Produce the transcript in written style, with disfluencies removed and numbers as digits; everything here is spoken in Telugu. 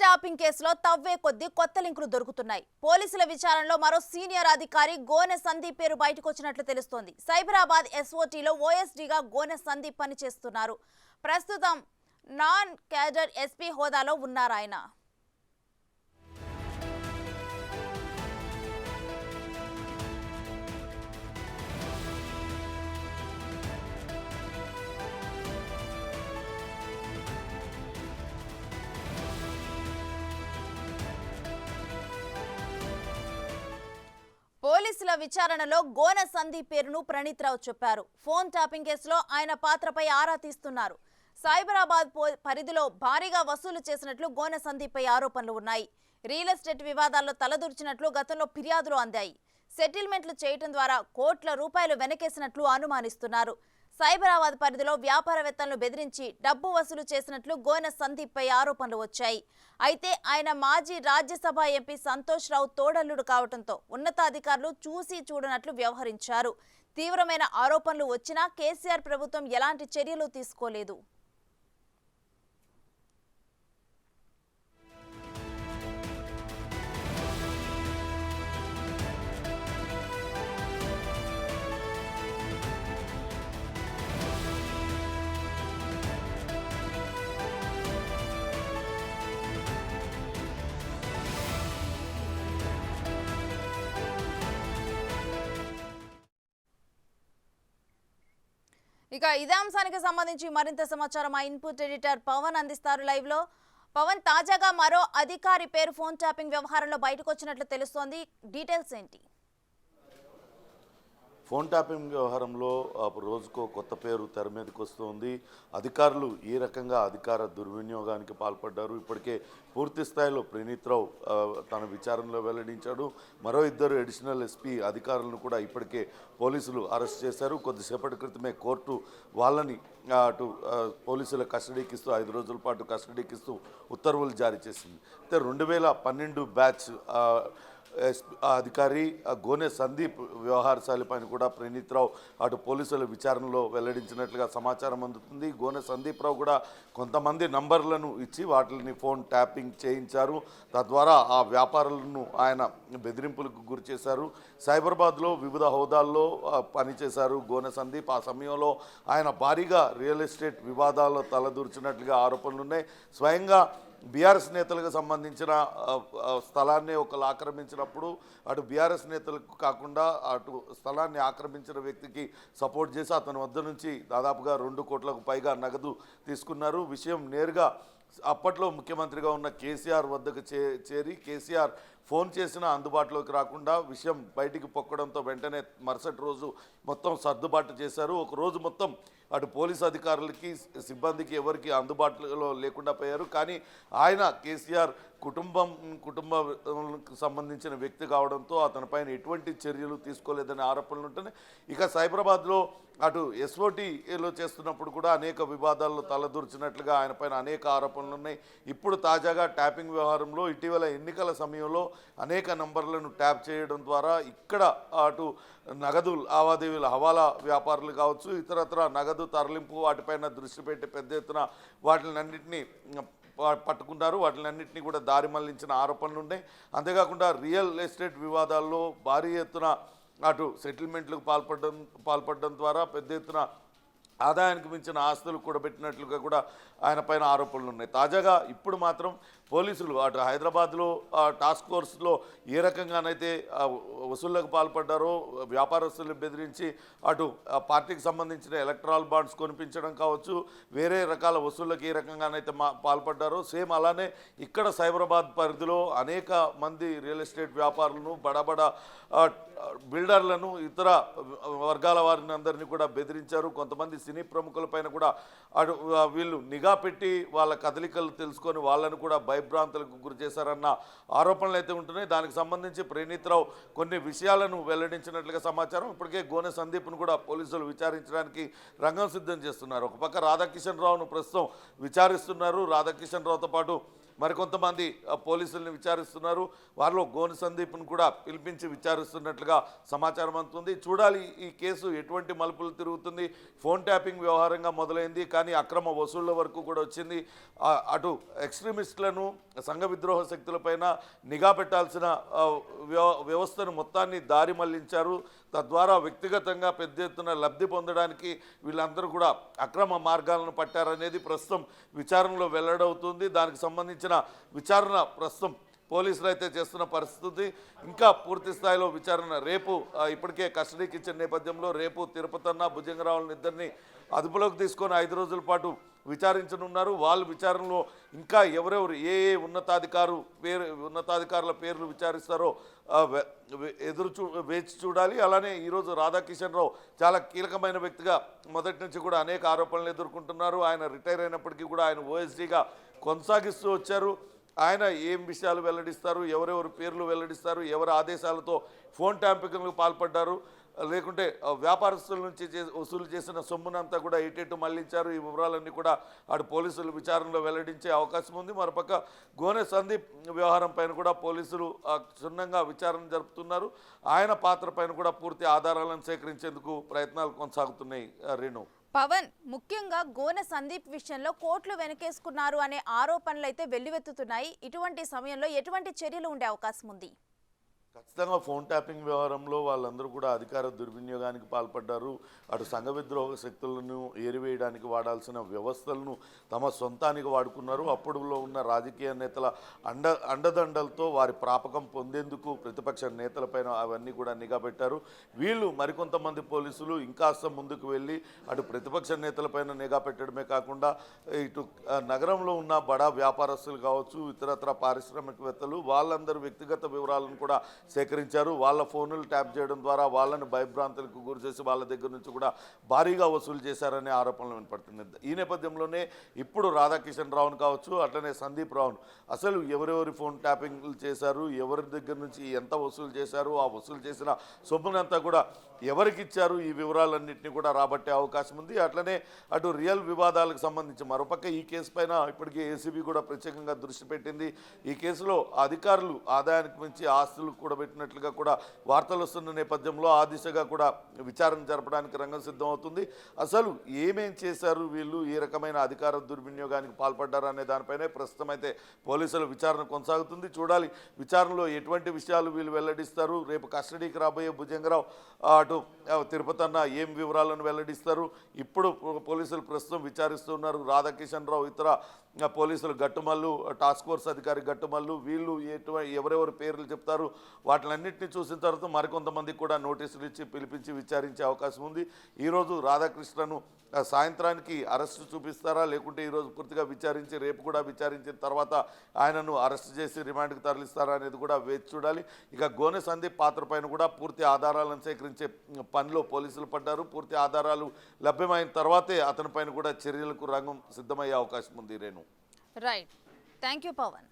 ట్యాపింగ్ కేసులో తవ్వే కొద్దీ కొత్త లింకులు దొరుకుతున్నాయి. పోలీసుల విచారణలో మరో సీనియర్ అధికారి గోనె సందీప్ పేరు బయటకు వచ్చినట్లు తెలుస్తోంది. సైబరాబాద్ ఎస్ఓటీలో ఓఎస్డీగా గోనె సందీప్ పనిచేస్తున్నారు. ప్రస్తుతం నాన్ క్యాడర్ ఎస్పీ హోదాలో ఉన్నారాయన. పోలీసుల విచారణలో గోనె సందీప్ పేరును ప్రణీత్ రావు చెప్పారు. ఫోన్ ట్యాపింగ్ కేసులో ఆయన పాత్రపై ఆరా తీస్తున్నారు. సైబరాబాద్ పరిధిలో భారీగా వసూలు చేసినట్లు గోనె సందీప్ పై ఆరోపణలు ఉన్నాయి. రియల్ ఎస్టేట్ వివాదాల్లో తలదూర్చినట్లు గతంలో ఫిర్యాదులు అందాయి. సెటిల్మెంట్లు చేయడం ద్వారా కోట్ల రూపాయలు వెనకేసినట్లు అనుమానిస్తున్నారు. సైబరాబాద్ పరిధిలో వ్యాపారవేత్తలను బెదిరించి డబ్బు వసూలు చేసినట్లు గోనె సందీప్ పై ఆరోపణలు వచ్చాయి. అయితే ఆయన మాజీ రాజ్యసభ ఎంపీ సంతోష్ రావు తోడల్లుడు కావడంతో ఉన్నతాధికారులు చూసి చూడనట్లు వ్యవహరించారు. తీవ్రమైన ఆరోపణలు వచ్చినా కేసీఆర్ ప్రభుత్వం ఎలాంటి చర్యలు తీసుకోలేదు. ఇక ఇదే అంశానికి సంబంధించి మరింత సమాచారం మా ఇన్పుట్ ఎడిటర్ పవన్ అందిస్తారు లైవ్ లో. పవన్, తాజాగా మరో అధికారి పేరు ఫోన్ ట్యాపింగ్ వ్యవహారంలో బయటకు వచ్చినట్లు తెలుస్తోంది. డీటెయిల్స్ ఏంటి? ఫోన్ ట్యాపింగ్ వ్యవహారంలో రోజుకో కొత్త పేరు తెర మీదకి వస్తుంది. అధికారులు ఈ రకంగా అధికార దుర్వినియోగానికి పాల్పడ్డారు. ఇప్పటికే పూర్తి స్థాయిలో ప్రణీత్ రావు తన విచారణలో వెల్లడించాడు. మరో ఇద్దరు అడిషనల్ ఎస్పీ అధికారులను కూడా ఇప్పటికే పోలీసులు అరెస్ట్ చేశారు. కొద్దిసేపటి క్రితమే కోర్టు వాళ్ళని అటు పోలీసుల కస్టడీకి ఇస్తూ 5 రోజుల పాటు కస్టడీకి ఇస్తూ ఉత్తర్వులు జారీ చేసింది. అయితే 2012 బ్యాచ్ అధికారి గోనె సందీప్ వ్యవహారశాలిపైన కూడా ప్రణీత్ రావు అటు పోలీసుల విచారణలో వెల్లడించినట్లుగా సమాచారం అందుతుంది. గోనె సందీప్ రావు కూడా కొంతమంది నంబర్లను ఇచ్చి వాటిని ఫోన్ ట్యాపింగ్ చేయించారు. తద్వారా ఆ వ్యాపారులను ఆయన బెదిరింపులకు గురి చేశారు. సైబరాబాద్లో వివిధ హోదాల్లో పనిచేశారు గోనె సందీప్. ఆ సమయంలో ఆయన భారీగా రియల్ ఎస్టేట్ వివాదాల్లో తలదూర్చినట్లుగా ఆరోపణలు ఉన్నాయి. స్వయంగా బీఆర్ఎస్ నేతలకు సంబంధించిన స్థలాన్ని ఒకరు ఆక్రమించినప్పుడు అటు బీఆర్ఎస్ నేతలకు కాకుండా అటు స్థలాన్ని ఆక్రమించిన వ్యక్తికి సపోర్ట్ చేసి అతని వద్ద నుంచి దాదాపుగా 2 కోట్లకు పైగా నగదు తీసుకున్నారు. విషయం నేరుగా అప్పట్లో ముఖ్యమంత్రిగా ఉన్న కేసీఆర్ వద్దకు చేరి కేసీఆర్ ఫోన్ చేసినా అందుబాటులోకి రాకుండా విషయం బయటికి పొక్కడంతో వెంటనే మరుసటి రోజు మొత్తం సర్దుబాటు చేశారు. ఒక రోజు మొత్తం అటు పోలీసు అధికారులకి సిబ్బందికి ఎవరికి అందుబాటులో లేకుండా పోయారు. కానీ ఆయన కేసీఆర్ కుటుంబానికి సంబంధించిన వ్యక్తి కావడంతో అతనిపైన ఎటువంటి చర్యలు తీసుకోలేదనే ఆరోపణలు ఉంటున్నాయి. ఇక సైబరాబాద్లో అటు ఎస్ఓటీలో చేస్తున్నప్పుడు కూడా అనేక వివాదాల్లో తలదూర్చినట్లుగా ఆయన పైన అనేక ఆరోపణలు ఉన్నాయి. ఇప్పుడు తాజాగా ట్యాపింగ్ వ్యవహారంలో ఇటీవల ఎన్నికల సమయంలో అనేక నంబర్లను ట్యాప్ చేయడం ద్వారా ఇక్కడ అటు నగదు లావాదేవీల హవాలా వ్యాపారులు కావచ్చు, ఇతరత్ర నగదు తరలింపు వాటిపైన దృష్టి పెట్టి పెద్ద ఎత్తున వాటినన్నింటినీ పట్టుకున్నారు. వాటినన్నింటినీ కూడా దారి మళ్లించిన ఆరోపణలు ఉన్నాయి. అంతేకాకుండా రియల్ ఎస్టేట్ వివాదాల్లో భారీ ఎత్తున అటు సెటిల్మెంట్లకు పాల్పడడం ద్వారా పెద్ద ఎత్తున ఆదాయానికి మించిన ఆస్తులు కూడబెట్టినట్లుగా కూడా ఆయన పైన ఆరోపణలు ఉన్నాయి. తాజాగా ఇప్పుడు మాత్రం పోలీసులు అటు హైదరాబాద్లో టాస్క్ ఫోర్స్లో ఏ రకంగానైతే వసూళ్లకు పాల్పడ్డారో వ్యాపారస్తులు బెదిరించి అటు పార్టీకి సంబంధించిన ఎలక్ట్రాల్ బాండ్స్ కొనిపించడం కావచ్చు, వేరే రకాల వసూళ్లకు ఏ రకంగానైతే పాల్పడ్డారో సేమ్ అలానే ఇక్కడ సైబరాబాద్ పరిధిలో అనేక మంది రియల్ ఎస్టేట్ వ్యాపారులను బడబడ బిల్డర్లను ఇతర వర్గాల వారిని అందరినీ కూడా బెదిరించారు. కొంతమంది సినీ ప్రముఖులపైన కూడా వీళ్ళు నిఘా పెట్టి వాళ్ళ కదలికలు తెలుసుకొని వాళ్ళను కూడా భయభ్రాంతులకు గురి చేశారన్న ఆరోపణలు అయితే ఉంటున్నాయి. దానికి సంబంధించి ప్రణీత్ రావు కొన్ని విషయాలను వెల్లడించినట్లుగా సమాచారం. ఇప్పటికే గోనె సందీప్ను కూడా పోలీసులు విచారించడానికి రంగం సిద్ధం చేస్తున్నారు. ఒక పక్క రాధాకిషన్ రావును ప్రస్తుతం విచారిస్తున్నారు. రాధాకిషన్ రావుతో పాటు మరికొంతమంది పోలీసుల్ని విచారిస్తున్నారు. వారిలో గోనె సందీప్ను కూడా పిలిపించి విచారిస్తున్నట్లుగా సమాచారం అందుతుంది. చూడాలి ఈ కేసు ఎటువంటి మలుపులు తిరుగుతుంది. ఫోన్ ట్యాపింగ్ వ్యవహారంగా మొదలైంది, కానీ అక్రమ వసూళ్ల వరకు కూడా వచ్చింది. అటు ఎక్స్ట్రీమిస్టులను, సంఘ విద్రోహ శక్తులపైన నిఘా పెట్టాల్సిన వ్యవస్థను మొత్తాన్ని దారి మళ్లించారు. తద్వారా వ్యక్తిగతంగా పెద్ద ఎత్తున లబ్ధి పొందడానికి వీళ్ళందరూ కూడా అక్రమ మార్గాలను పట్టారనేది ప్రస్తుతం విచారణలో వెల్లడవుతుంది. దానికి సంబంధించిన విచారణ ప్రస్తుతం పోలీసులు అయితే చేస్తున్న పరిస్థితి. ఇంకా పూర్తి స్థాయిలో విచారణ రేపు ఇప్పటికే కస్టడీకి ఇచ్చిన నేపథ్యంలో రేపు తిరుపతన్న, భుజంగరావులను ఇద్దరిని అదుపులోకి తీసుకొని 5 రోజుల పాటు విచారించనున్నారు. వాళ్ళు విచారణలో ఇంకా ఎవరెవరు ఏ ఉన్నతాధికారుల పేర్లు విచారిస్తారో వేచి చూడాలి. అలానే ఈరోజు రాధాకిషన్ రావు చాలా కీలకమైన వ్యక్తిగా మొదటి నుంచి కూడా అనేక ఆరోపణలు ఎదుర్కొంటున్నారు. ఆయన రిటైర్ అయినప్పటికీ కూడా ఆయన ఓఎస్డీగా కొనసాగిస్తూ వచ్చారు. ఆయన ఏం విషయాలు వెల్లడిస్తారు, ఎవరెవరు పేర్లు వెల్లడిస్తారు, ఎవరి ఆదేశాలతో ఫోన్ ట్యాంపింగ్లకు పాల్పడ్డారు, లేకుంటే వ్యాపారస్తుల నుంచి వసూలు చేసిన సొమ్మునంతా కూడా ఎటు మళ్లించారు, ఈ వివరాలన్నీ కూడా అటు పోలీసులు విచారణలో వెల్లడించే అవకాశం ఉంది. మరోపక్క గోనె సందీప్ వ్యవహారం పైన కూడా పోలీసులు క్షుణ్ణంగా విచారణ జరుపుతున్నారు. ఆయన పాత్ర పైన కూడా పూర్తి ఆధారాలను సేకరించేందుకు ప్రయత్నాలు కొనసాగుతున్నాయి. రేణు, పవన్, ముఖ్యంగా గోనె సందీప్ విషయంలో కోట్లు వెనకేసుకున్నారు అనే ఆరోపణలు అయితే వెల్లువెత్తుతున్నాయి. ఇటువంటి సమయంలో ఎటువంటి చర్యలు ఉండే అవకాశం ఉంది? ఖచ్చితంగా ఫోన్ ట్యాపింగ్ వ్యవహారంలో వాళ్ళందరూ కూడా అధికార దుర్వినియోగానికి పాల్పడ్డారు. అటు సంఘ విద్రోహ శక్తులను ఏరివేయడానికి వాడాల్సిన వ్యవస్థలను తమ సొంతానికి వాడుకున్నారు. అప్పుడులో ఉన్న రాజకీయ నేతల అండదండలతో వారి ప్రాపకం పొందేందుకు ప్రతిపక్ష నేతలపైన అవన్నీ కూడా నిఘా పెట్టారు. వీళ్ళు మరికొంతమంది పోలీసులు ఇంకాస్త ముందుకు వెళ్ళి అటు ప్రతిపక్ష నేతలపైన నిఘా పెట్టడమే కాకుండా ఇటు నగరంలో ఉన్న బడా వ్యాపారస్తులు కావచ్చు, ఇతరత్ర పారిశ్రామికవేత్తలు వాళ్ళందరూ వ్యక్తిగత వివరాలను కూడా సేకరించారు. వాళ్ళ ఫోన్లు ట్యాప్ చేయడం ద్వారా వాళ్ళని భయభ్రాంతులకు గురి చేసి వాళ్ళ దగ్గర నుంచి కూడా భారీగా వసూలు చేశారనే ఆరోపణలు వినపడుతున్నాయి. ఈ నేపథ్యంలోనే ఇప్పుడు రాధాకిషన్ రావును కావచ్చు, అట్లనే సందీప్ రావును అసలు ఎవరెవరి ఫోన్ ట్యాపింగ్లు చేశారు, ఎవరి దగ్గర నుంచి ఎంత వసూలు చేశారు, ఆ వసూలు చేసిన సొమ్మునంతా కూడా ఎవరికి ఇచ్చారు, ఈ వివరాలన్నింటినీ కూడా రాబట్టే అవకాశం ఉంది. అట్లనే అటు రియల్ వివాదాలకు సంబంధించి మరోపక్క ఈ కేసు పైన ఇప్పటికే ఏసీబీ కూడా ప్రత్యేకంగా దృష్టి పెట్టింది. ఈ కేసులో అధికారులు ఆదాయానికి మించి ఆస్తులు కూడబెట్టినట్లుగా కూడా వార్తలు వస్తున్న నేపథ్యంలో ఆ దిశగా కూడా విచారణ జరపడానికి రంగం సిద్ధం అవుతుంది. అసలు ఏమేం చేశారు వీళ్ళు, ఏ రకమైన అధికార దుర్వినియోగానికి పాల్పడ్డారు అనే దానిపైనే ప్రస్తుతం అయితే పోలీసుల విచారణ కొనసాగుతుంది. చూడాలి విచారణలో ఎటువంటి విషయాలు వీళ్ళు వెల్లడిస్తారు. రేపు కస్టడీకి రాబోయే భుజంగరావు, అటు తిరుపతన్న ఏం వివరాలను వెల్లడిస్తారు. ఇప్పుడు పోలీసులు ప్రస్తుతం విచారిస్తున్నారు రాధాకిషన్ రావు, ఇతర పోలీసులు గట్టుమల్లు, టాస్క్ ఫోర్స్ అధికారి గట్టుమల్లు, వీళ్ళు ఎవరెవరు పేర్లు చెప్తారు వాటిలన్నింటినీ చూసిన తర్వాత మరికొంతమందికి కూడా నోటీసులు ఇచ్చి పిలిపించి విచారించే అవకాశం ఉంది. ఈరోజు రాధాకృష్ణను సాయంత్రానికి అరెస్టు చూపిస్తారా, లేకుంటే ఈరోజు పూర్తిగా విచారించి రేపు కూడా విచారించిన తర్వాత ఆయనను అరెస్ట్ చేసి రిమాండ్కి తరలిస్తారా అనేది కూడా వేచి చూడాలి. ఇక గోనె సందీప్ పాత్ర పైన కూడా పూర్తి ఆధారాలను సేకరించే పనిలో పోలీసులు పడ్డారు. పూర్తి ఆధారాలు లభ్యమైన తర్వాతే అతని పైన కూడా చర్యలకు రంగం సిద్ధమయ్యే అవకాశం ఉంది. Renu, right, thank you Pawan.